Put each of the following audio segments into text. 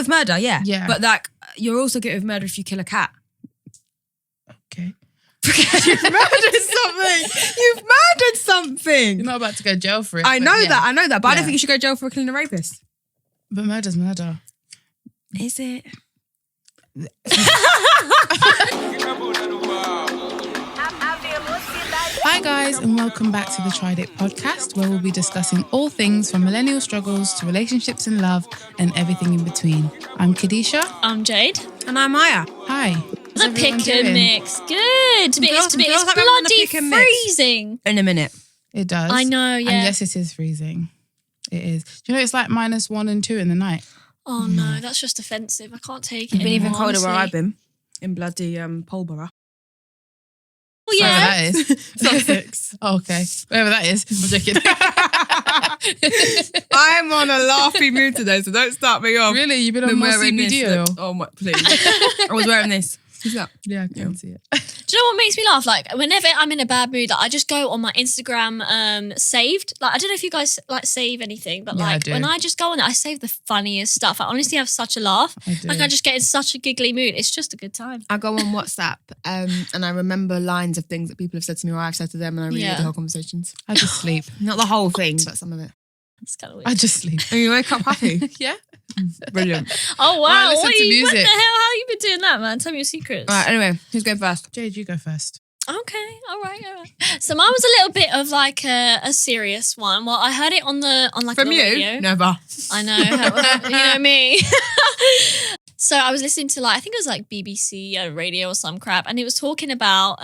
of murder, yeah. Yeah. But like, you're also guilty of murder if you kill a cat. Okay. You've murdered something. You've murdered something. You're not about to go to jail for it. I know that. But I Yeah. don't think you should go to jail for killing a rapist. But murder's murder. Is it? Hi guys, and welcome back to the Tried It podcast, where we'll be discussing all things from millennial struggles to relationships and love and everything in between. I'm Kadisha. I'm Jade. And I'm Maya. Hi. The pick and mix. Good. But Feels it's like we're on the bloody pick and mix. freezing. In a minute. It does. I know, yeah. And yes, it is freezing. It is. Do you know it's like -1 and 2 in the night? Oh no, that's just offensive. I can't take it. It's been even anymore, colder where honestly. I've been. In bloody Polborough. Oh yeah. Wherever that is. Sussex. Oh, okay. Wherever that is. I'm joking. I'm on a laughy mood today, so don't start me off. Really? You've been on Been more wearing CBD this. oil? Oh my, please. I was wearing this. Who's that? Yeah, I can see it. Do you know what makes me laugh? Like whenever I'm in a bad mood, like, I just go on my Instagram saved. Like I don't know if you guys like save anything, but Yeah, I like do. when I just go on it, I save the funniest stuff. I honestly have such a laugh. I do. Like I just get in such a giggly mood. It's just a good time. I go on WhatsApp and I remember lines of things that people have said to me or I've said to them and I read Yeah. the whole conversations. I just sleep. Not the whole thing, but some of it. It's kind of weird. I just sleep. And you wake up happy. Yeah. Brilliant. Oh wow! I listen What, to what the music. hell? How you been doing that, man? Tell me your secrets. All right, anyway, who's going first? Jade, you go first. Okay, all right. So mine was a little bit of like a serious one. Well, I heard it on like From the you? radio. Never. I know, you know me. So I was listening to I think it was like BBC radio or some crap, and it was talking about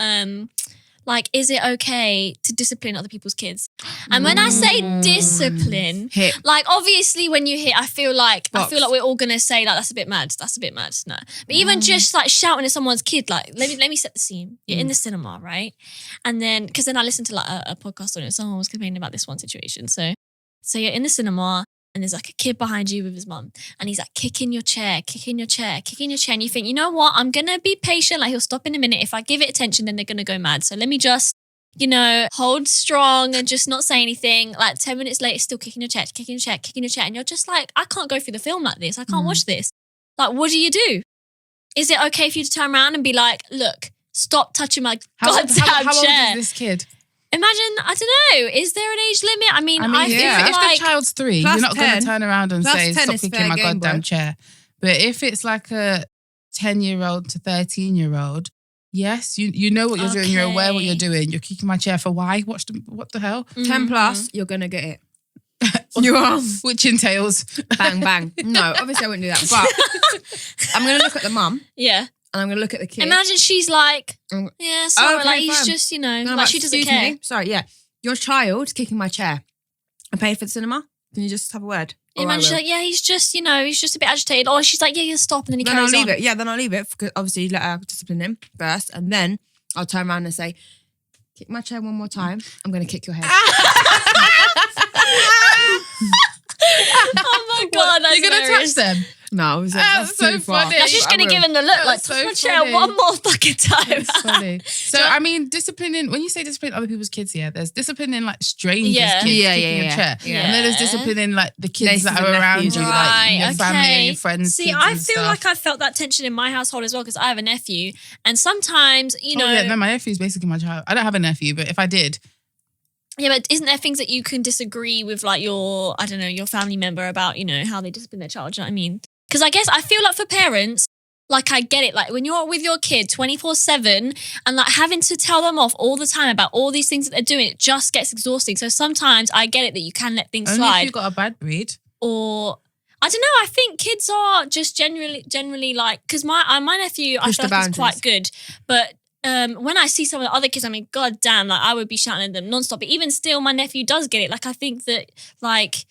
like, is it okay to discipline other people's kids? And when I say discipline, Hit. like obviously when you hit, I feel like Box. we're all gonna say like that's a bit mad. That's a bit mad. No, but even just like shouting at someone's kid, like let me set the scene. You're in the cinema, right? And then because then I listened to like a podcast on it. Someone was complaining about this one situation. So you're in the cinema. And there's like a kid behind you with his mum. And he's like kicking your chair. And you think, you know what? I'm going to be patient. Like he'll stop in a minute. If I give it attention, then they're going to go mad. So let me just, hold strong and just not say anything. Like 10 minutes later, still kicking your chair. And you're just like, I can't go through the film like this. I can't watch this. Like, what do you do? Is it okay for you to turn around and be like, look, stop touching my goddamn how old chair? is this kid? Imagine, I don't know, is there an age limit? I mean, I feel yeah. if like... the child's 3, Plus you're not going 10. to turn around and Plus say, 10 stop is kicking fair my game, goddamn boy. chair. But if it's like a 10-year-old to 13-year-old, yes, you know what you're doing. You're aware what you're Okay. doing. You're kicking my chair for why? What the hell? 10 plus, you're going to get it. You are. Which entails... Bang, bang. No, obviously I wouldn't do that. But I'm going to look at the mum Yeah. and I'm going to look at the kid. Imagine she's like, Mm. yeah, sorry, Okay, like he's fine. just, No, like but she doesn't excuse care. me. Sorry, yeah. Your child's kicking my chair. I paid for the cinema. Can you just have a word? Or I Imagine she's will. like, yeah, he's just a bit agitated. Or she's like, yeah, stop. And then he Then I'll carries leave on. it. Yeah, then I'll leave it. Because obviously, let her discipline him first. And then I'll turn around and say, kick my chair one more time. I'm going to kick your head. Oh my God, that's You're going to touch hilarious. them? No, obviously, That's that's so too far. funny. That's just going to give him the look, like, That's touch so my chair funny. one more fucking time. It's funny. So, I mean, disciplining, when you say discipline other people's kids, there's disciplining like strangers' Yeah. kids Yeah, kicking yeah, your yeah. chair. Yeah. And then there's Yeah. disciplining like the kids Nieces that and are around nephews you, and like your family and okay. your friends. See, kids I and feel stuff. like I felt that tension in my household as well because I have a nephew. And sometimes, Oh, yeah, no, my nephew's basically my child. I don't have a nephew, but if I did, Yeah, but isn't there things that you can disagree with, like your family member about, how they discipline their child? Do you know what I mean? Because I guess I feel like for parents, like I get it. Like when you're with your kid 24/7 and like having to tell them off all the time about all these things that they're doing, it just gets exhausting. So sometimes I get it that you can let things only if slide. you've got a bad breed. Or I don't know. I think kids are just generally like, because my nephew I Push the feel like is quite boundaries. good, but when I see some of the other kids, I mean, god damn, like I would be shouting at them nonstop. But even still, my nephew does get it. Like I think that like.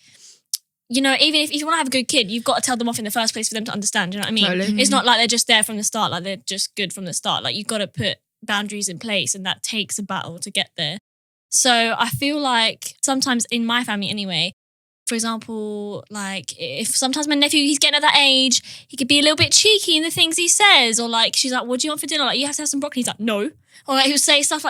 Even if you want to have a good kid, you've got to tell them off in the first place for them to understand. Do you know what I mean? Totally. It's not like they're just there from the start, like they're just good from the start. Like you've got to put boundaries in place, and that takes a battle to get there. So I feel like sometimes in my family anyway, for example, like if sometimes my nephew, he's getting at that age, he could be a little bit cheeky in the things he says, or like she's like, what do you want for dinner? Like you have to have some broccoli. He's like, no. Or like, he would say stuff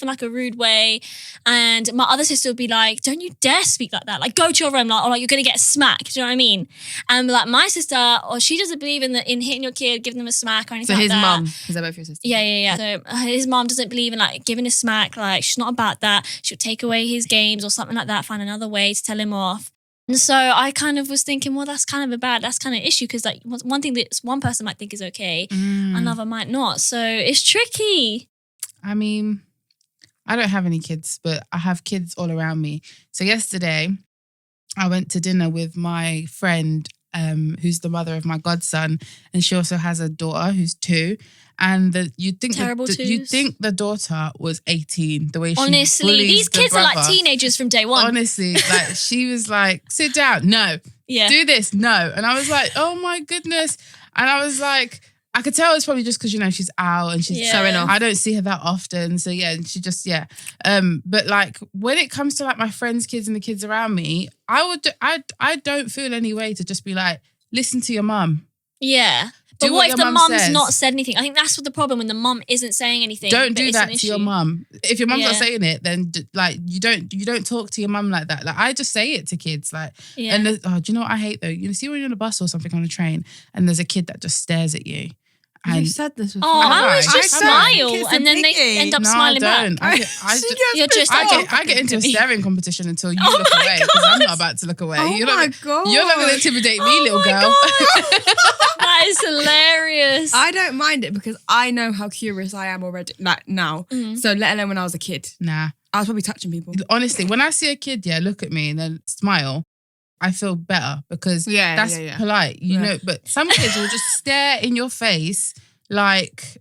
in like a rude way. And my other sister would be like, don't you dare speak like that. Like, go to your room, like, or like, you're going to get smacked. Do you know what I mean? And like my sister, or she doesn't believe in hitting your kid, giving them a smack or anything So like that. his mum, because they're both your sisters. Yeah. So his mom doesn't believe in like giving a smack. Like, she's not about that. She'll take away his games or something like that, find another way to tell him off. And so I kind of was thinking, well, that's kind of an issue, because like one thing that one person might think is okay, another might not. So it's tricky. I mean, I don't have any kids, but I have kids all around me. So yesterday, I went to dinner with my friend, who's the mother of my godson, and she also has a daughter who's 2. And you'd think the daughter was 18. The way she honestly, bullies these the kids brother. are like teenagers from day one. Honestly, like she was like, "Sit down, no, Yeah. do this, no," and I was like, "Oh my goodness!" And I was like, I could tell it's probably just because she's out and she's showing off. I don't see her that often, so yeah, and she just But like when it comes to like my friends' kids and the kids around me, I don't feel any way to just be like, listen to your mum. Yeah. But Do what what if your the mum mum's says. not said anything? I think that's what the problem, when the mum isn't saying anything. Don't but do it's that an to your issue. mum. If your mum's not Yeah. saying it, then like you don't talk to your mum like that. Like I just say it to kids, like, Yeah. and do you know what I hate though? You see when you're on a bus or something on a train, and there's a kid that just stares at you. And You said this before. Oh, I Have always I? just Have smile, Kiss and then they Piggy. end up no, smiling I don't. back. You're just I get into a staring competition until you look my away, because I'm not about to look away. Oh you're my not, God. You're not going to intimidate me, Oh little my girl. That is hilarious. I don't mind it because I know how curious I am already, like now. Mm. So let alone when I was a kid. Nah, I was probably touching people. honestly, when I see a kid, look at me and then smile, I feel better because Yeah, that's yeah. polite, you Yeah. know. But some kids will just stare in your face like,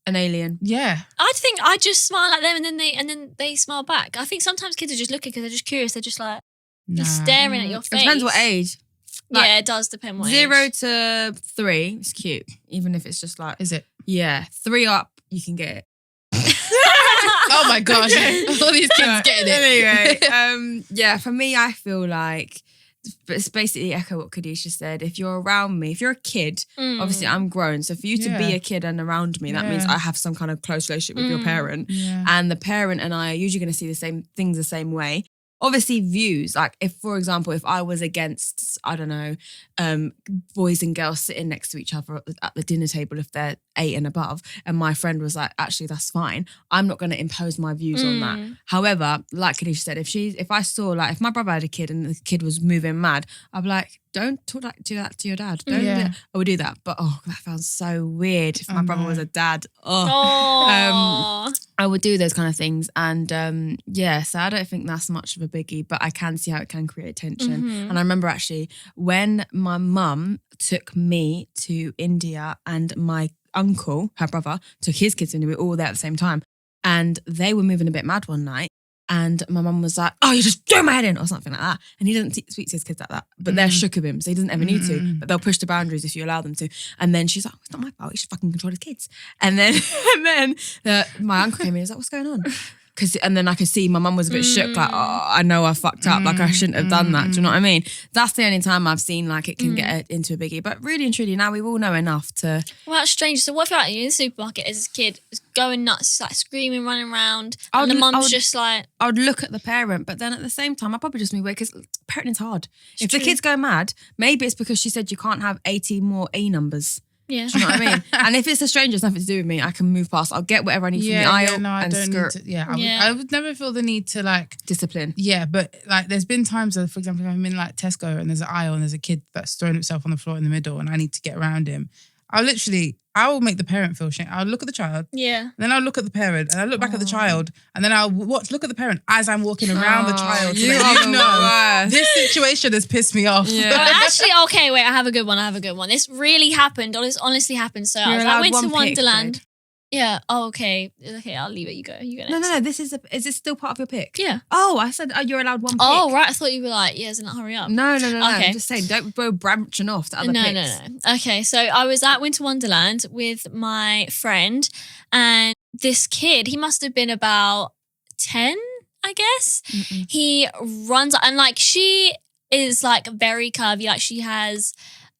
An alien. yeah. I think I just smile at them, and then they smile back. I think sometimes kids are just looking because they're just curious. They're just like Nah. staring at your It face. depends what age. Yeah, it does depend what 0 age. to 3 is cute. Even if it's just like, Is it? yeah, 3 up, you can get it. Oh my gosh. All these kids getting it. Anyway, yeah, for me, I feel like it's basically echo what Khadijah said. If you're around me, if you're a kid, Mm. obviously I'm grown. So for you to be Yeah. a kid and around me, that means Yeah. I have some kind of close relationship with your Mm. parent. Yeah. And the parent and I are usually going to see the same things the same way. Obviously, views, like if, for example, if I was against, I don't know, boys and girls sitting next to each other at the dinner table if they're 8 and above, and my friend was like, actually, that's fine, I'm not going to impose my views on that. However, like Khadijah said, if I saw, like, if my brother had a kid and the kid was moving mad, I'd be like, don't do that to your dad. Don't Yeah. I would do that. But that sounds so weird. If my I brother know. was a dad, Oh. I would do those kind of things. And so I don't think that's much of a biggie, but I can see how it can create tension. Mhm. And I remember actually when my mum took me to India and my uncle, her brother, took his kids in, we were all there at the same time. And they were moving a bit mad one night. And my mum was like, oh, you just threw my head in or something like that. And he doesn't speak to his kids like that. But they're shook of him, so he doesn't ever need to. But they'll push the boundaries if you allow them to. And then she's like, it's not my fault. You should fucking control his kids. And then my uncle came in and was like, what's going on? And then I could see my mum was a bit shook, like, oh, I know I fucked up. Like, I shouldn't have done that. Do you know what I mean? That's the only time I've seen, like, it can get into a biggie. But really and truly, now we all know enough to... Well, that's strange. So what if you're in the supermarket as a kid, it's going nuts, like screaming, running around, and the mum's just like... I would look at the parent, but then at the same time, I'd probably just move away because parenting's hard. If the true. kids go mad, maybe it's because she said you can't have 80 more A numbers. Yeah. Do you know what I mean? And if it's a stranger, it's nothing to do with me. I can move past. I'll get whatever I need from the aisle I and don't skirt. need to, yeah, Yeah. I would never feel the need to like, Discipline. yeah, but like there's been times where, for example, if I'm in like Tesco and there's an aisle and there's a kid that's throwing himself on the floor in the middle and I need to get around him, I will make the parent feel shame. I'll look at the child, Yeah. then I'll look at the parent and I look back at the child and then I'll look at the parent as I'm walking around the child. So you that are the worst. this situation has pissed me off. Yeah. Well, actually, okay, wait, I have a good one. This really happened. This honestly happened. So You're I allowed went to one pick, Wonderland. Jade. Yeah. Oh, okay. Okay, I'll leave it. You go. You go next. No. Is this still part of your pick? Yeah. Oh, I said you're allowed one pick. Oh, right. I thought you were like, yeah, not hurry up. No. Okay. I'm just saying, don't go branching off to other No. picks. Okay, so I was at Winter Wonderland with my friend, and this kid, he must have been about 10, I guess. He runs, and like she is like very curvy, like she has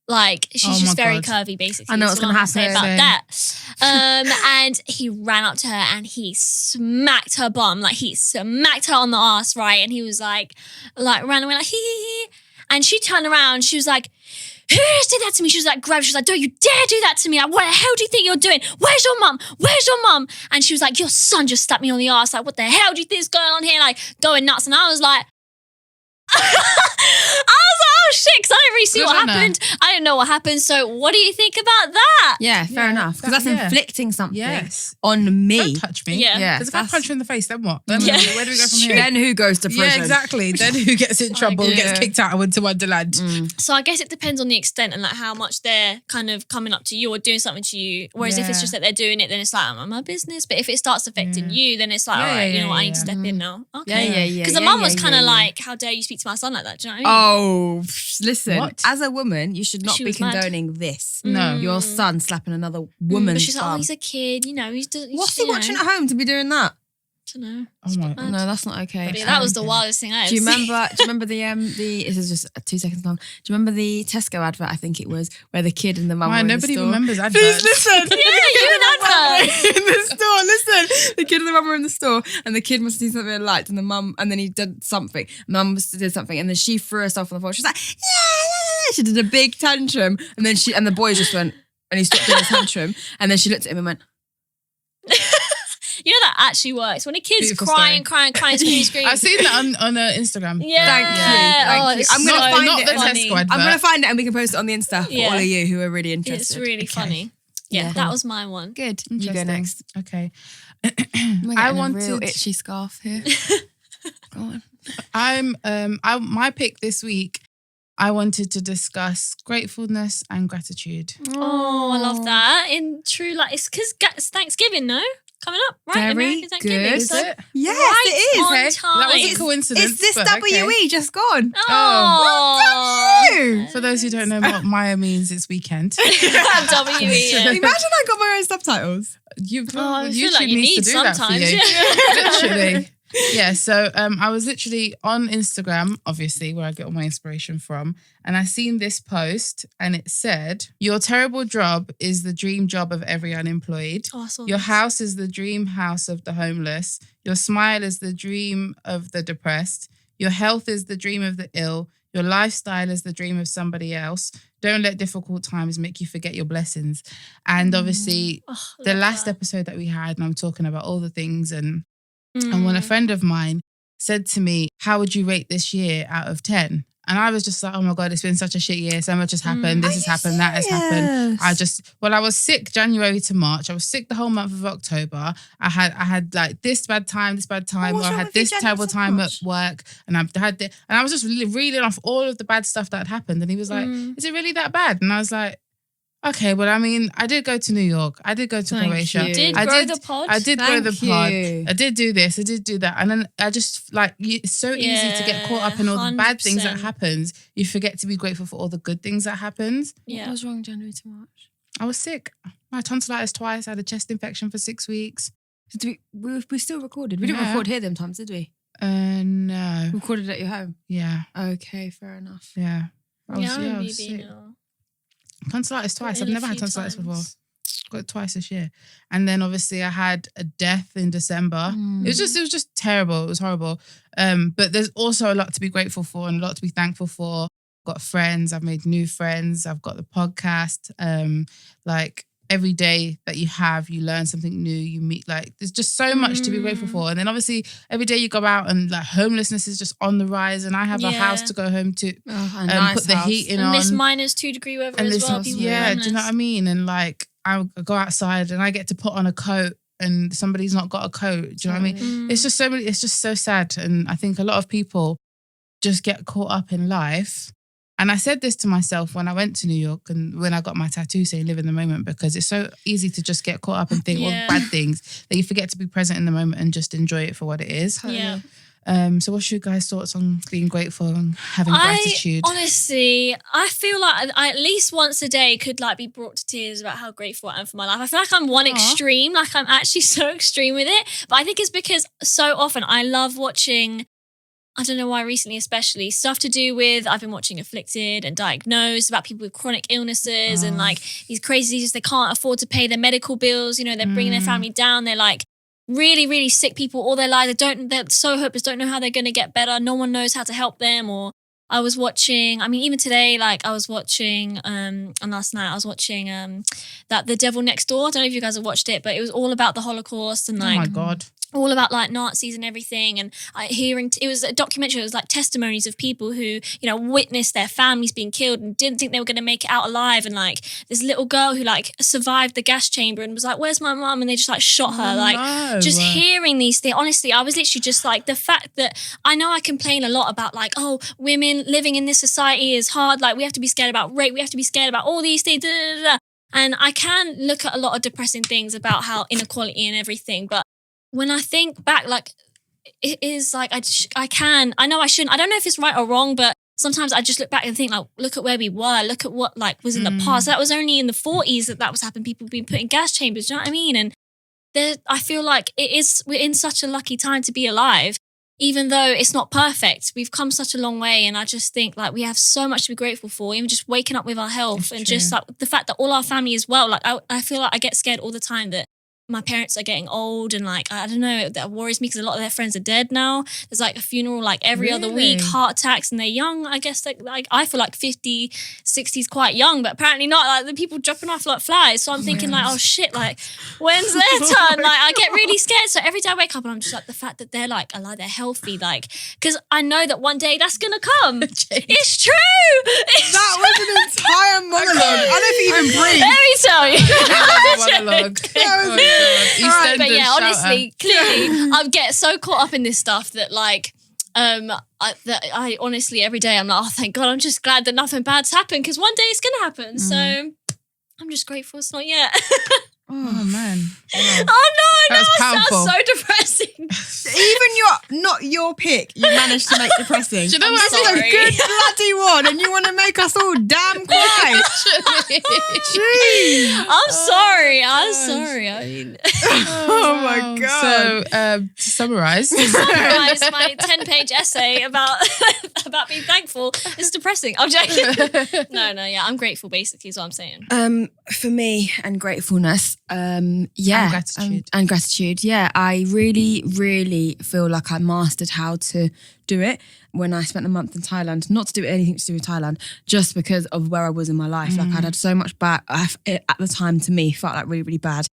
Like, she's Oh just my very God. curvy, basically. I know That's what's all gonna I'm say happen. about Same. that. And he ran up to her and he smacked her bum. Like, he smacked her on the ass, right? And he was like ran away like, hee. And she turned around. She was like, who did that to me? She was like, grabbed. She was like, don't you dare do that to me. Like, what the hell do you think you're doing? Where's your mum? Where's your mum? And she was like, your son just slapped me on the ass. Like, what the hell do you think is going on here? Like, going nuts. And I was like, oh shit, because I didn't really see Good what on her. happened. I didn't know what happened. So what do you think about that? Yeah, fair Yeah, enough. Because that's yeah. inflicting something Yes. on me. Don't touch me. Yeah. Yeah, Because if I that's- punch you in the face, then what? Then Yeah. where do we go from here? Then who goes to prison? Yeah, exactly. Then who gets in trouble, agree. gets kicked out of Winter Wonderland. So I guess it depends on the extent and like how much they're kind of coming up to you or doing something to you. Whereas if it's Yeah. just that they're doing it, then it's like, I'm my business. But if it starts affecting you, then it's like, Yeah, all right, yeah, you know what, I need to yeah. step in now. Okay. Yeah. Because the mum was kind of like, how dare you speak to my son like that? Do you know what I mean? Oh, listen. What? As a woman, you should not She be was mad. condoning this. No. Your son slapping another But woman's she's like, oh, bum. he's a kid, you know. What's he watching at home to be doing that? I don't know. Oh my Mad. No, that's not okay. But yeah, that was the wildest thing I ever Do you seen. remember the this is just 2 seconds long. Do you remember the Tesco advert, I think it was, where the kid and the mum Why, were in nobody the store? remembers adverts. Please listen. Yeah, you and adverts. in the store. Listen, the kid and the mum were in the store, and the kid must have seen something and liked, and the mum, and then he did something. And the mum must have did something, and then she threw herself on the floor. She was like, yeah. She did a big tantrum, and then the boys just went, and he stopped doing his tantrum, and then she looked at him and went, You know that actually works. When a kid's Beautiful crying, screaming. I've seen that on Instagram. Yeah. Thank you. Oh, Thank you. it's I'm gonna so find not it. the and- funny. Tesco advert. I'm gonna find it, and we can post it on the Insta for Yeah. all of you who are really It's interested. really funny. Yeah, Yeah. that was my one. Good. You go Interesting. next. Okay. We're I getting a real wanted. itchy scarf here. Go on. My pick this week. I wanted to discuss gratefulness and gratitude. Oh, I love that. In true, like, it's because it's Thanksgiving, no? Coming up, right? Very American Thanksgiving. good. Is So, it? Yes, right it is. on Okay. time. That was a coincidence. It's this but okay. WE just gone. Oh, Ew. For those who don't know what Maya means, it's weekend. WE. yeah. Imagine I got my own subtitles. I feel YouTube like you needs need to do that for sometimes. you. Yeah. Literally. Yeah, so I was literally on Instagram, obviously, where I get all my inspiration from, and I seen this post and it said, your terrible job is the dream job of every unemployed. Oh, I saw Your this. house is the dream house of the homeless. Your smile is the dream of the depressed. Your health is the dream of the ill. Your lifestyle is the dream of somebody else. Don't let difficult times make you forget your blessings. And obviously, Oh, the love last that. episode that we had, and I'm talking about all the things, and when a Mm. friend of mine said to me, how would you rate this year out of 10? And I was just like, oh my God, it's been such a shit year. So much has happened. This has happened. That has happened. I was sick January to March. I was sick the whole month of October. I had like this bad time, what's or I wrong had with you, this January terrible to time at March? work. And I was just reeling off all of the bad stuff that had happened. And he was like, is it really that bad? And I was like, okay, well, I mean, I did go to New York. I did go to Thank Croatia. you. Did I grow did- the pod? I did grow the Thank pod. you. I did do this. I did do that. And then I just it's so easy to get caught up in all the bad things that 100%. happens. You forget to be grateful for all the good things that happens. Yeah. What was wrong January to March? I was sick. I had tonsillitis twice. I had a chest infection for 6 weeks. Did we still recorded? We didn't Yeah. record here them times, did we? No. We recorded at your home. Yeah. Okay, fair enough. Yeah. I Yeah, I remember you was being sick. ill. Tonsillitis twice. I've Ill a never had few tonsillitis before. times. Got it twice this year. And then obviously I had a death in December. Mm. It was just terrible. It was horrible. But there's also a lot to be grateful for and a lot to be thankful for. I've got friends. I've made new friends. I've got the podcast. Like every day that you have, you learn something new. You meet there's just so much to be grateful for. And then obviously every day you go out and homelessness is just on the rise. And I have a house Yeah. to go home to. Oh, a nice Put the house. heat in And on. this -2-degree weather And as this, well. People yeah, are do you know what I mean? And I go outside and I get to put on a coat and somebody's not got a coat. Do you know what I mean? Mm. It's just so sad. And I think a lot of people just get caught up in life. And I said this to myself when I went to New York and when I got my tattoo saying live in the moment, because it's so easy to just get caught up and think all the Yeah. bad things that you forget to be present in the moment and just enjoy it for what it is. Yeah. So what's your guys' thoughts on being grateful and having gratitude? Honestly, I feel like I at least once a day could be brought to tears about how grateful I am for my life. I feel like I'm one extreme, I'm actually so extreme with it. But I think it's because so often I love watching I don't know why recently, especially stuff to do with, I've been watching Afflicted and Diagnosed about people with chronic illnesses and like these crazy diseases. They can't afford to pay their medical bills. You know, they're bringing their family down. They're like really, really sick people all their lives. They're so hopeless, don't know how they're going to get better. No one knows how to help them. Or I was watching, I mean, even today, like I was watching, and last night I was watching that The Devil Next Door. I don't know if you guys have watched it, but it was all about the Holocaust and like, oh my God. all about like Nazis and everything. And it was a documentary. It was like testimonies of people who, you know, witnessed their families being killed and didn't think they were going to make it out alive. And like this little girl who like survived the gas chamber and was like, where's my mum? And they just like shot her. Just hearing these things, honestly, I was literally just like, the fact that I know I complain a lot about like, oh, women living in this society is hard. Like we have to be scared about rape. We have to be scared about all these things. And I can look at a lot of depressing things about how inequality and everything. But when I think back, like, it is like, I know I shouldn't, I don't know if it's right or wrong, but sometimes I just look back and think like, look at where we were, look at what like was in the past. That was only in the 40s that was happening. People being put in gas chambers, do you know what I mean? And I feel like we're in such a lucky time to be alive, even though it's not perfect. We've come such a long way. And I just think like we have so much to be grateful for, even just waking up with our health and just like the fact that all our family is well. Like I feel like I get scared all the time that my parents are getting old and like, I don't know, that worries me because a lot of their friends are dead now. There's like a funeral like every other week, heart attacks, and they're young. I guess like I feel like 50, 60 is quite young, but apparently not. Like the people dropping off like flies. So I'm thinking like, oh shit, like when's their turn? Like I get really scared. So every day I wake up and I'm just like, the fact that they're like alive, they're healthy, like, because I know that one day that's gonna come. It's true. That was an entire monologue. I don't think you even breathed. Let me tell you. Monologue. But yeah, honestly, clearly, I get so caught up in this stuff that like, I honestly every day I'm like, oh, thank God, I'm just glad that nothing bad's happened because one day it's gonna happen. So I'm just grateful it's not yet. Oh man! Wow. Oh no, That was that powerful. sounds so depressing. Even not your pick, you managed to make depressing. Do you know what? This is a good bloody one, and you want to make us all damn cry. Jeez. I'm sorry. I'm sorry. I mean, Oh my God. So to summarise, summarize my 10-page essay about being thankful is depressing. I'm joking. No, yeah, I'm grateful. Basically, is what I'm saying. For me and gratefulness, yeah, And gratitude. and gratitude. Yeah, I really, really feel like I mastered how to do it when I spent a month in Thailand. Not to do anything to do with Thailand, just because of where I was in my life. Like I'd had so much bad at the time. To me, felt like really, really bad.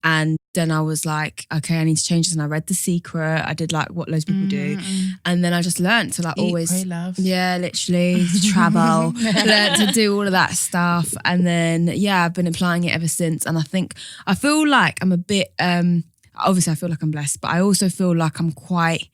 And then I was like, okay, I need to change this. And I read The Secret. I did like what loads of people do. And then I just learned to like always, pray, love. yeah, literally travel, learn to do all of that stuff. And then, yeah, I've been applying it ever since. And I feel like I'm a bit, obviously I feel like I'm blessed, but I also feel like I'm quite,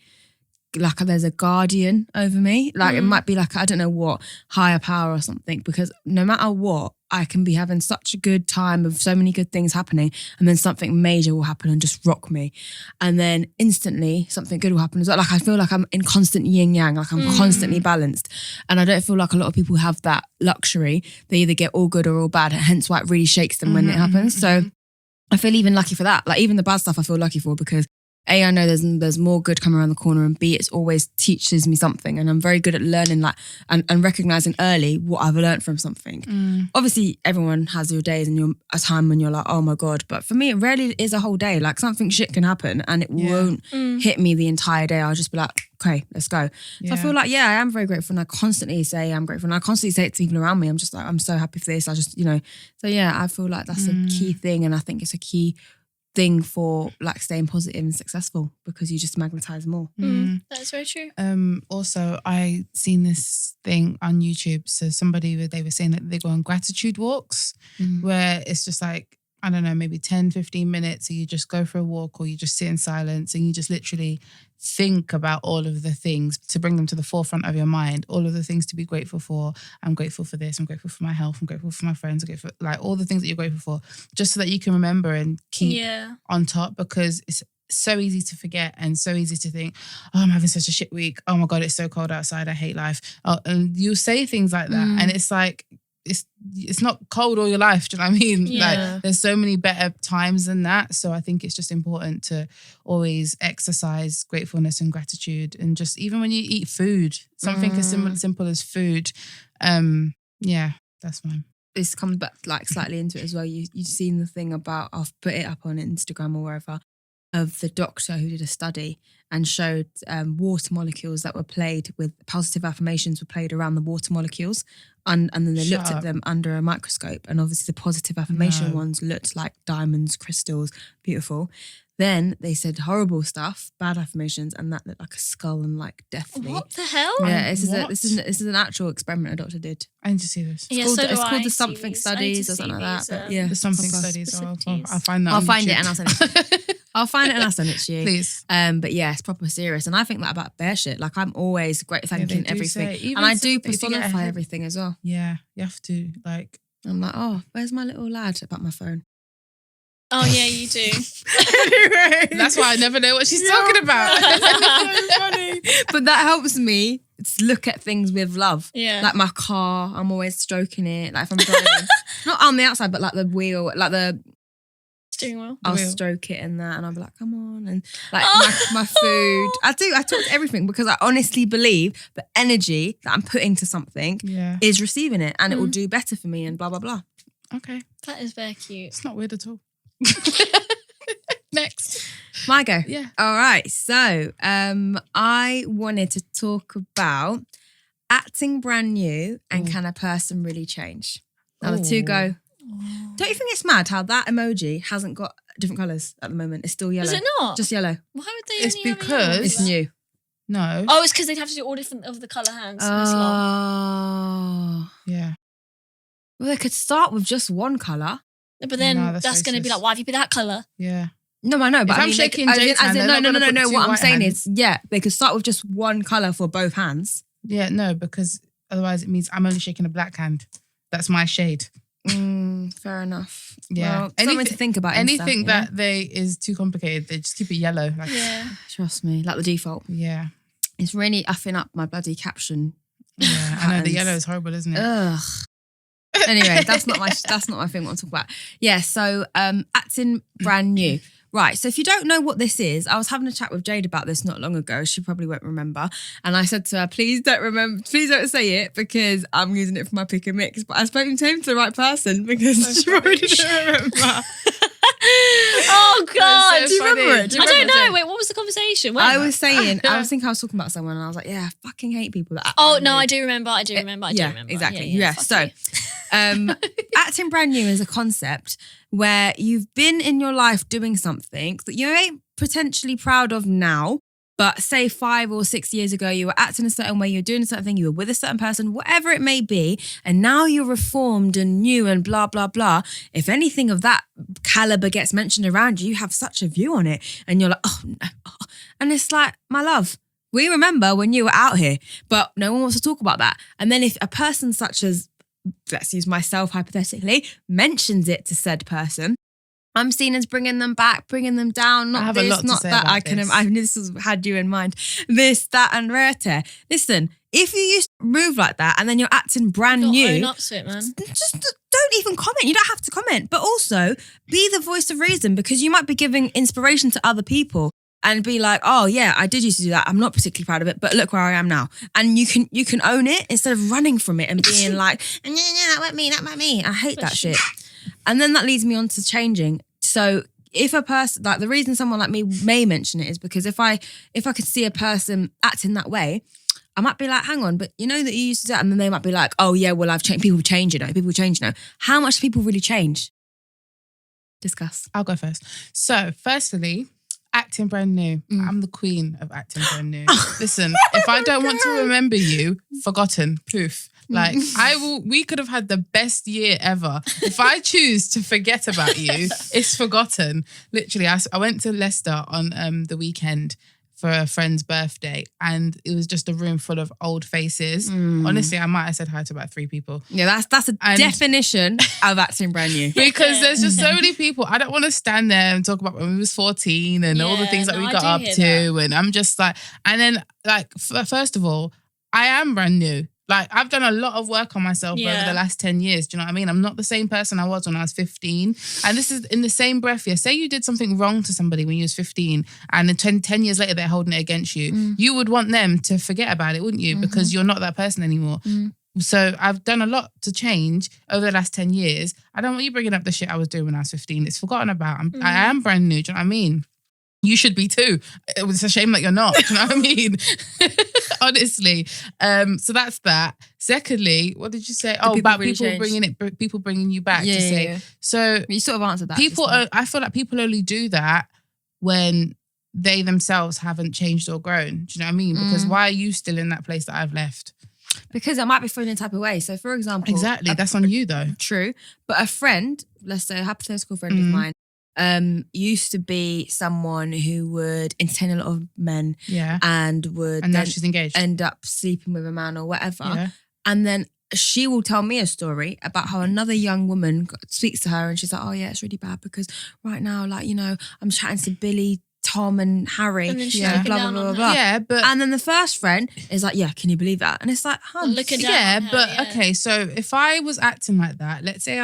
like there's a guardian over me. Like it might be like, I don't know what, higher power or something, because no matter what, I can be having such a good time of so many good things happening, and then something major will happen and just rock me. And then instantly something good will happen as well. Like I feel like I'm in constant yin yang, like I'm constantly balanced. And I don't feel like a lot of people have that luxury. They either get all good or all bad, hence why it really shakes them when it happens. So I feel even lucky for that. Like even the bad stuff I feel lucky for, because A, I know there's more good coming around the corner, and B, it's always teaches me something, and I'm very good at learning like and recognizing early what I've learned from something. Obviously, everyone has your days and a time when you're like, oh my God, but for me, it rarely is a whole day. Like something shit can happen and it won't hit me the entire day. I'll just be like, okay, let's go. So I feel like, yeah, I am very grateful, and I constantly say I'm grateful, and I constantly say it to people around me. I'm just like, I'm so happy for this. I just, so yeah, I feel like that's a key thing, and I think it's a key thing for like staying positive and successful, because you just magnetize more. That's very true. Also, I seen this thing on YouTube. So they were saying that they go on gratitude walks, where it's just like, I don't know, maybe 10, 15 minutes. So you just go for a walk, or you just sit in silence and you just literally think about all of the things to bring them to the forefront of your mind, all of the things to be grateful for. I'm grateful for this. I'm grateful for my health. I'm grateful for my friends. I'm grateful for like all the things that you're grateful for, just so that you can remember and keep on top, because it's so easy to forget and so easy to think, oh, I'm having such a shit week. Oh my God, it's so cold outside. I hate life. Oh, and you'll say things like that. And it's like, it's not cold all your life. Do you know what I mean? Yeah. Like there's so many better times than that. So I think it's just important to always exercise gratefulness and gratitude, and just even when you eat food, something as simple as food. Yeah, that's mine. This comes back like slightly into it as well. You've seen the thing about, I've put it up on Instagram or wherever, of the doctor who did a study and showed water molecules that were played with positive affirmations were played around the water molecules. And then they looked at them under a microscope, and obviously the positive affirmation ones looked like diamonds, crystals, beautiful. Then they said horrible stuff, bad affirmations, and that looked like a skull and like deathly. What the hell? Yeah, this is an actual experiment a doctor did. I need to see this. It's called the something studies or something like that. But yeah, the something studies. I'll find that. I'll find it and I'll send it to you. I'll find it and I'll send it to you. Please. But yeah, it's proper serious. And I think that about bear shit. Like I'm always thanking everything. And I do personify everything as well. Yeah, you have to like. I'm like, oh, where's my little lad about my phone? Oh yeah, you do. Anyway. That's why I never know what she's talking about. So funny. But that helps me to look at things with love. Yeah. Like my car, I'm always stroking it. Like if I'm driving. Not on the outside, but like the wheel, like the steering wheel. I'll stroke it and that, and I'll be like, come on. And like my food. I talk to everything because I honestly believe the energy that I'm putting to something is receiving it, and it will do better for me and blah, blah, blah. Okay. That is very cute. It's not weird at all. Next. My go. Yeah. All right. So I wanted to talk about acting brand new and can a person really change? Now the two go. Don't you think it's mad how that emoji hasn't got different colours at the moment? It's still yellow. Is it not? Just yellow. Why would they? It's only have because yellow? It's new. No. Oh, it's because they'd have to do all different of the colour hands. Oh. Yeah. Well, they could start with just one colour. But then No, that's going to be racist. like, why have you picked that colour? Yeah. No, I know, but If I I'm mean, shaking as in, Jade's hand, they're not gonna put no. two What I'm white saying hands. is, yeah, they could start with just one colour for both hands. Yeah, no, because otherwise it means I'm only shaking a black hand. That's my shade. Fair enough. Yeah. Well, something to think about. Anything that is too complicated, they just keep it yellow. Like, Yeah. Trust me, like the default. Yeah. It's really upping up my bloody caption. Yeah. I know the patterns. yellow is horrible, isn't it? Ugh. Anyway, that's not my thing I want to talk about. Yeah, so acting brand new. Right, so if you don't know what this is, I was having a chat with Jade about this not long ago. She probably won't remember. And I said to her, please don't say it because I'm using it for my pick and mix. But I spoke to the right person because she probably didn't remember. Oh God! Do you remember it? I don't know. Wait, what was the conversation? Where? I was saying, I think I was talking about someone and I was like, yeah, I fucking hate people that act Oh brand no, new. I do remember. I do remember. Exactly. Yeah, So, acting brand new is a concept where you've been in your life doing something that you ain't potentially proud of now, but say 5 or 6 years ago, you were acting a certain way, you're doing a certain thing, you were with a certain person, whatever it may be, and now you're reformed and new and blah, blah, blah. If anything of that caliber gets mentioned around you, you have such a view on it. And you're like, oh no. And it's like, my love, we remember when you were out here, but no one wants to talk about that. And then if a person such as, let's use myself hypothetically, mentions it to said person, I'm seen as bringing them back, bringing them down. Not I have a this, lot to not say that. about I can. this. I this was, had you in mind. This, that, and rare. Listen, if you used to move like that and then you're acting brand new, Own up to it, man. just don't even comment. You don't have to comment, but also be the voice of reason because you might be giving inspiration to other people. And be like, oh yeah, I did used to do that. I'm not particularly proud of it, but look where I am now. And you can own it instead of running from it and being like, that wasn't me. I hate that shit. And then that leads me on to changing. So if a person, like the reason someone like me may mention it is because if I could see a person acting that way, I might be like, hang on, but you know that you used to do that. And then they might be like, oh yeah, well I've changed. People change, People change now. How much do people really change? Discuss. I'll go first. So, firstly, acting brand new. I'm the queen of acting brand new. Listen, if I don't want to remember you, forgotten, poof. Like we could have had the best year ever. If I choose to forget about you, it's forgotten. Literally, I went to Leicester on the weekend for a friend's birthday and it was just a room full of old faces. Honestly, I might have said hi to about 3 people. Yeah, that's a definition of acting brand new. Because there's just so many people. I don't want to stand there and talk about when we was 14 and all the things that we got up to. And I'm just like, and then like, first of all, I am brand new. Like, I've done a lot of work on myself over the last 10 years. Do you know what I mean? I'm not the same person I was when I was 15. And this is in the same breath. Yeah, say you did something wrong to somebody when you was 15 and then 10 years later they're holding it against you. You would want them to forget about it, wouldn't you? Because you're not that person anymore. So I've done a lot to change over the last 10 years. I don't want you bringing up the shit I was doing when I was 15. It's forgotten about. I am brand new. Do you know what I mean? You should be too. It's a shame that you're not. Do you know what I mean? Honestly. So that's that. Secondly, what did you say? About really people bringing you back to say. Yeah. So You sort of answered that. people, I feel like people only do that when they themselves haven't changed or grown. Do you know what I mean? Because why are you still in that place that I've left? Because I might be feeling a type of way. So for example. Exactly. That's on you though. True. But a friend, let's say a hypothetical friend of mine, used to be someone who would entertain a lot of men and would And now she's engaged. end up sleeping with a man or whatever. Yeah. And then she will tell me a story about how another young woman speaks to her and she's like, oh yeah, it's really bad because right now, like, you know, I'm chatting to Billy, Tom and Harry. And then she's blah, looking blah, down blah, on blah, her. blah. Yeah, but And then the first friend is like, yeah, can you believe that? And it's like, Looking down yeah, on her, but yeah. okay. So if I was acting like that, let's say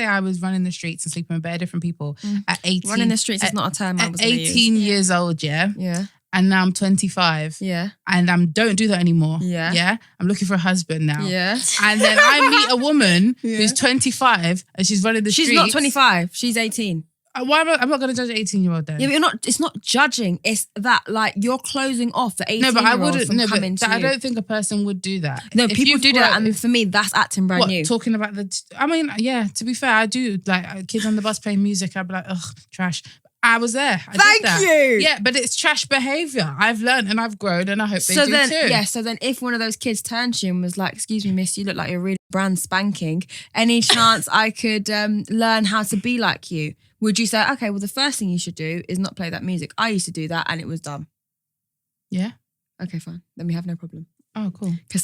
I was running the streets and sleeping with bare different people at 18. running the streets is not a term I At was gonna 18 use. years old, yeah, Yeah. and now I'm 25, Yeah. and don't do that anymore. Yeah. yeah. I'm looking for a husband now. Yeah. And then I meet a woman Yeah. who's 25 and she's running the She's streets. not 25. She's 18. Why I'm not going to judge an 18-year-old then. Yeah, but it's not judging. It's that like you're closing off the 18 No, but I year old wouldn't. from No, coming but to I you. don't think a person would do that. No, If people you've do that, grown- and for me, that's acting brand what, new. talking about I mean, yeah, to be fair, I do. Like, kids on the bus playing music, I'd be like, ugh, trash. I was there. I did Thank that. you. Yeah, but it's trash behaviour. I've learned and I've grown and I hope they So do then, too. so then if one of those kids turned to you and was like, excuse me, miss, you look like you're really brand spanking. Any chance I could learn how to be like you? Would you say, okay, well, the first thing you should do is not play that music. I used to do that and it was dumb. Yeah. Okay, fine. Then we have no problem. Oh, cool. Because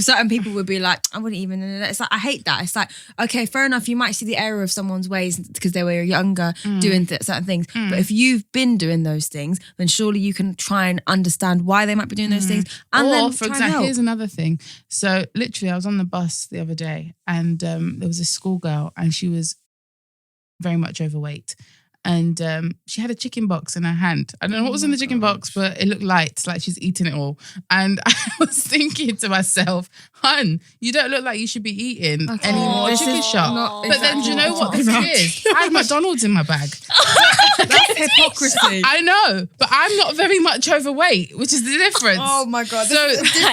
certain people would be like, I wouldn't even. It's like, I hate that. It's like, okay, fair enough. You might see the error of someone's ways because they were younger doing certain things. But if you've been doing those things, then surely you can try and understand why they might be doing those things. And Or, then for try and example, help. here's another thing. So literally, I was on the bus the other day and there was a schoolgirl and she was very much overweight. And she had a chicken box in her hand. I don't know what was in the chicken box, but it looked light, like she's eating it all. And I was thinking to myself, hun, you don't look like you should be eating any more This chicken is shop. not But then do you know what this exactly is? I had McDonald's in my bag. That's hypocrisy. I know, but I'm not very much overweight, which is the difference. Oh my God. So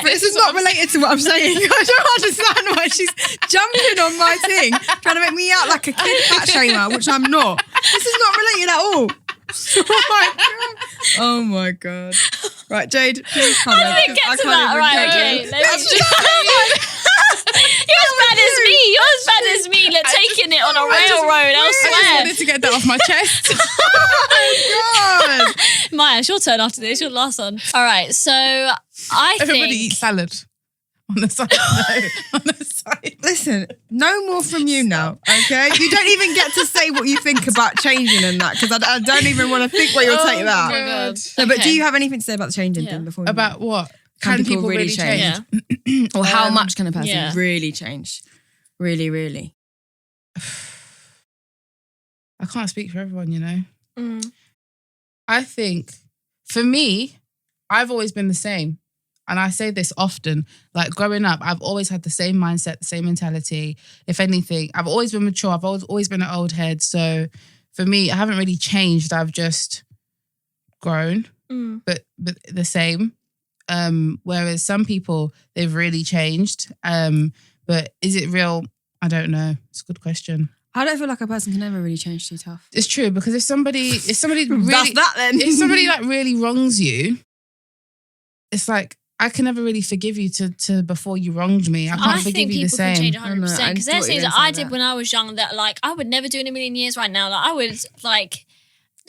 This is not related to what I'm saying. I don't understand why she's jumping on my thing, trying to make me out like a kid fat shamer, which I'm not. This is not related at all. Oh my God. Oh my God. Right, Jade, please come How did it get to that? Right, okay. You're as bad as me. You're as bad as me. Like, taking it on a railroad I just elsewhere. wanted to get that off my chest. Oh God. Maya, it's your turn after this. You're the last one. All right. So I Everybody think eats salad on the side. No, on the side. Listen, no more from you now, okay? You don't even get to say what you think about changing and that, because I don't even want to think what you'll take that. my God. No, but Okay. do you have anything to say about the changing Yeah. thing before we About what? Can people really change? Yeah. or how much can a person yeah. really change? Really, really. I can't speak for everyone, you know. Mm. I think for me, I've always been the same. And I say this often, like growing up, I've always had the same mindset, the same mentality. If anything, I've always been mature. I've always been an old head. So for me, I haven't really changed. I've just grown, Mm. but the same. Whereas some people, they've really changed. But is it real? I don't know. It's a good question. I don't feel like a person can ever really change too tough. It's true, because if somebody really, That's that then. if somebody like really wrongs you, it's like, I can never really forgive you to before you wronged me. I can't I forgive think you the people can same. change I know, 100% I because thought there's you things were that gonna I say did that. when I was young that like I would never do in a million years right now. Like I would like,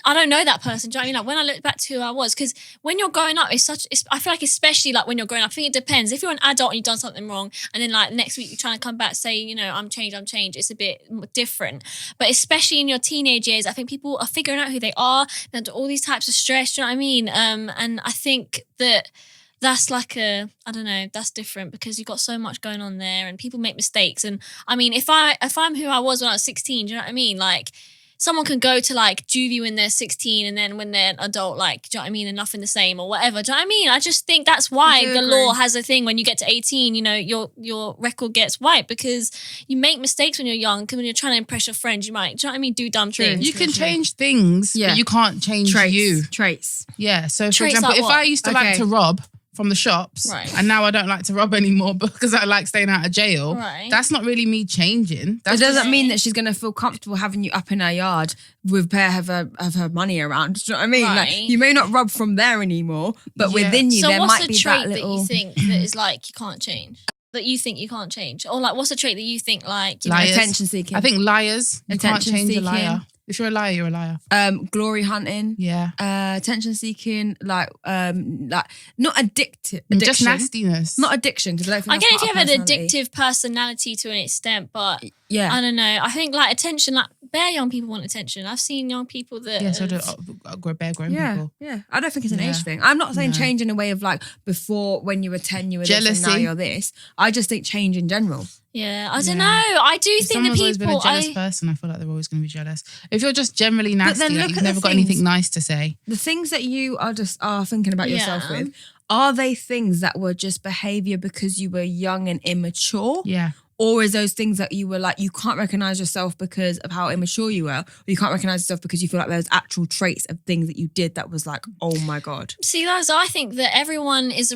I don't know that person. Do you know what I mean? Like when I look back to who I was, because when you're growing up, I feel like especially like when you're growing up, I think it depends. If you're an adult and you've done something wrong and then like next week you're trying to come back saying, you know, I'm changed, it's a bit different. But especially in your teenage years, I think people are figuring out who they are. They're under all these types of stress, do you know what I mean? And I think that that's like I don't know, that's different because you've got so much going on there and people make mistakes. And I mean, if I'm who I was when I was 16, do you know what I mean? Like, someone can go to like juvie when they're 16 and then when they're an adult, like, do you know what I mean? And nothing the same or whatever. Do you know what I mean? I just think that's why the law has a thing when you get to 18, you know, your record gets wiped because you make mistakes when you're young. Because when you're trying to impress your friends, you might, do you know what I mean? Do dumb things. You can change things, but you can't change you. Traits. Yeah. So for Traits example, like if what? I used to like to rob from the shops, Right. and now I don't like to rob anymore because I like staying out of jail. Right. That's not really me changing. It doesn't mean that she's going to feel comfortable having you up in her yard with a pair of her money around. Do you know what I mean? Right. Like, you may not rob from there anymore, but within you So there what's might a be trait that little. that you think that is like you can't change? That you think you can't change? Or like what's a trait that you think like you know, Liars. Attention seeking. I think liars. You can't Attention change seeking. a liar. If you're a liar, you're a liar. Glory hunting. Yeah. Attention seeking, like not addictive. Just nastiness. Not addiction, because I don't think I get that's if you part have of an personality. addictive personality to an extent, but Yeah. I don't know. I think like attention, like bare young people want attention. I've seen young people that Yeah, so do bare grown people. Yeah. I don't think it's an Yeah. age thing. I'm not saying No. change in a way of like before when you were 10, you were this and now Jealousy. you're this. I just think change in general. yeah, I don't know. I do If think that someone's always been a people jealous person, I feel like they're always going to be jealous. If you're just generally nasty, then like look you've at the never got things- anything nice to say. The things that you are thinking about yourself Yeah. with, are they things that were just behavior because you were young and immature? Yeah. Or is those things that you were like, you can't recognize yourself because of how immature you were, or you can't recognize yourself because you feel like there's actual traits of things that you did that was like, oh my God. See, that's I think that everyone is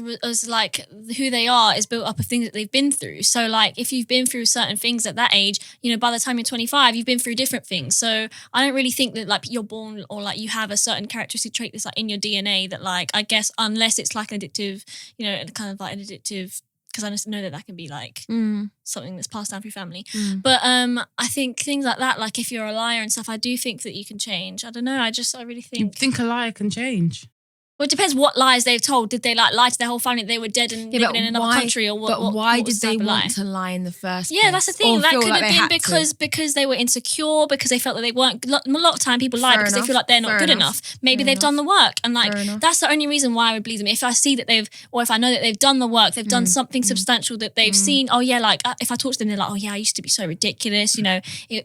like who they are is built up of things that they've been through. So like if you've been through certain things at that age, you know, by the time you're 25, you've been through different things. So I don't really think that like you're born or like you have a certain characteristic trait that's like in your DNA that like I guess unless it's like an addictive, you know, kind of like an addictive. Because I just know that can be like something that's passed down through family. But I think things like that, like if you're a liar and stuff, I do think that you can change. I don't know. I really You think. think a liar can change? Well, it depends what lies they've told. Did they like lie to their whole family that they were dead and living in another country, or what? But why what did was the they type of lie? want to lie in the first place? Yeah, that's the thing. Or That feel could like have they been had to? because they were insecure, because they felt that they weren't. A lot of time people lie Fair because they enough, feel like they're not fair good enough, enough. Maybe fair they've done the work, and like Fair enough. that's the only reason why I would believe them. If I see that they've, or if I know that they've done the work, they've done something substantial that they've seen. Oh yeah, like if I talk to them, they're like, oh yeah, I used to be so ridiculous. You know,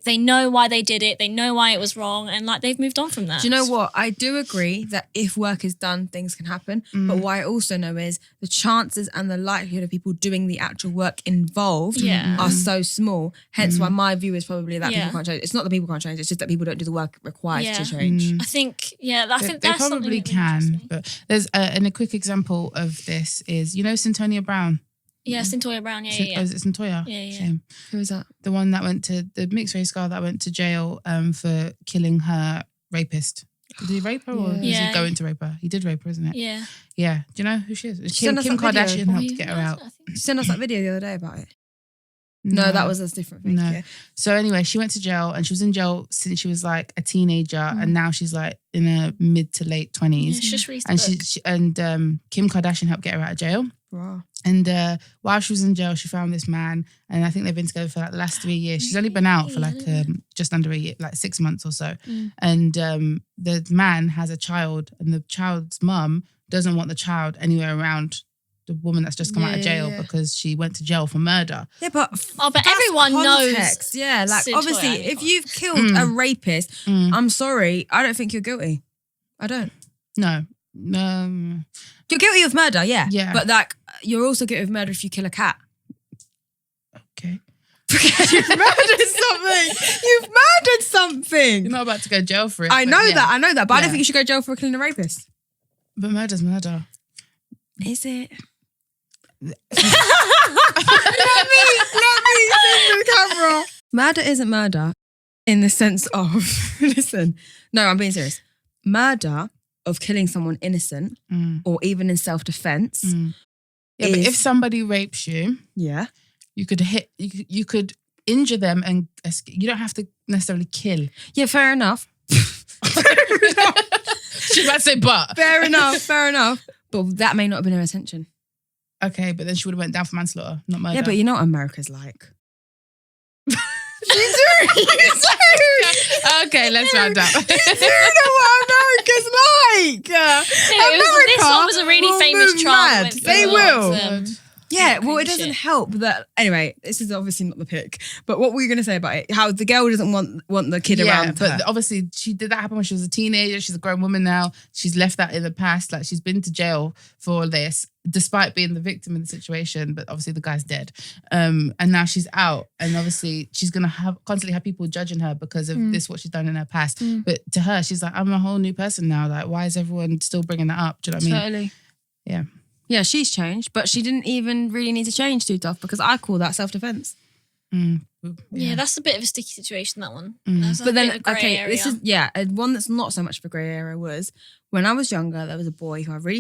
they know why they did it. They know why it was wrong, and like they've moved on from that. Do you know what? I do agree that if work is done, things can happen. But what I also know is the chances and the likelihood of people doing the actual work involved Yeah. are so small. Hence why my view is probably that Yeah. people can't change. It's not that people can't change, it's just that people don't do the work required Yeah. to change. I think, I think They that's something probably that really interests can. me. But there's and a quick example of this is, you know, Centonia Brown. Yeah, Centoria Brown. Yeah, Oh, yeah. is it Centoya? Yeah, yeah. Shame. Who is that? The one that went to the mixed race girl that went to jail for killing her rapist. Did he rape her or was Yeah. he going to rape her? He did rape her, isn't it? Yeah. Yeah. Do you know who she is? sent Kim us that video. Kardashian Oh, helped you get her know, out. I think. Send us that video the other day about it. No, that was a different thing. No. Yeah. So anyway, she went to jail and she was in jail since she was like a teenager, and now she's like in her mid to late 20s. Yeah, she just released And a book. she Kim Kardashian helped get her out of jail. Wow. And while she was in jail, she found this man, and I think they've been together for like the last 3 years. She's only been out for like just under a year, like 6 months or so. And the man has a child, and the child's mum doesn't want the child anywhere around the woman that's just come out of jail because she went to jail for murder. Yeah, but Oh, but that's everyone knows. context. Yeah, like Centoria obviously, Brown. if you've killed a rapist, I'm sorry, I don't think you're guilty. I don't. No. You're guilty of murder, yeah. Yeah. But like, you're also guilty of murder if you kill a cat. Okay. You've murdered something. You've murdered something. You're not about to go to jail for it. I but know yeah. that. I know that. But I don't Yeah. think you should go to jail for killing a rapist. But murder's murder. Is it? let me see the camera. Murder isn't murder in the sense of, listen, no, I'm being serious. Murder of killing someone innocent or even in self-defense. Yeah, but if somebody rapes you, Yeah. you could injure them and escape. You don't have to necessarily kill. Yeah, fair enough. She's about to say but. Fair enough, fair enough. But that may not have been her intention. Okay, but then she would have went down for manslaughter, not murder. Yeah, but you know what America's like. You do. Okay, let's round up. Do you know what America's like? This one was a really famous trial. Mad. They will. Yeah, well, it crazy doesn't shit. help that. Anyway, this is obviously not the pick. But what were you going to say about it? How the girl doesn't want the kid around her. But obviously she did that happen when she was a teenager. She's a grown woman now. She's left that in the past. Like she's been to jail for all this, despite being the victim in the situation. But obviously the guy's dead. And now she's out. And obviously she's going to constantly have people judging her because of this, what she's done in her past. But to her, she's like, I'm a whole new person now. Like, why is everyone still bringing that up? Do you know what I mean? Totally. Yeah. Yeah, she's changed, but she didn't even really need to change too tough because I call that self-defense. Yeah, that's a bit of a sticky situation, that one. That's But then, bit of a grey area. this is, and one that's not so much of a grey area was when I was younger, there was a boy who I really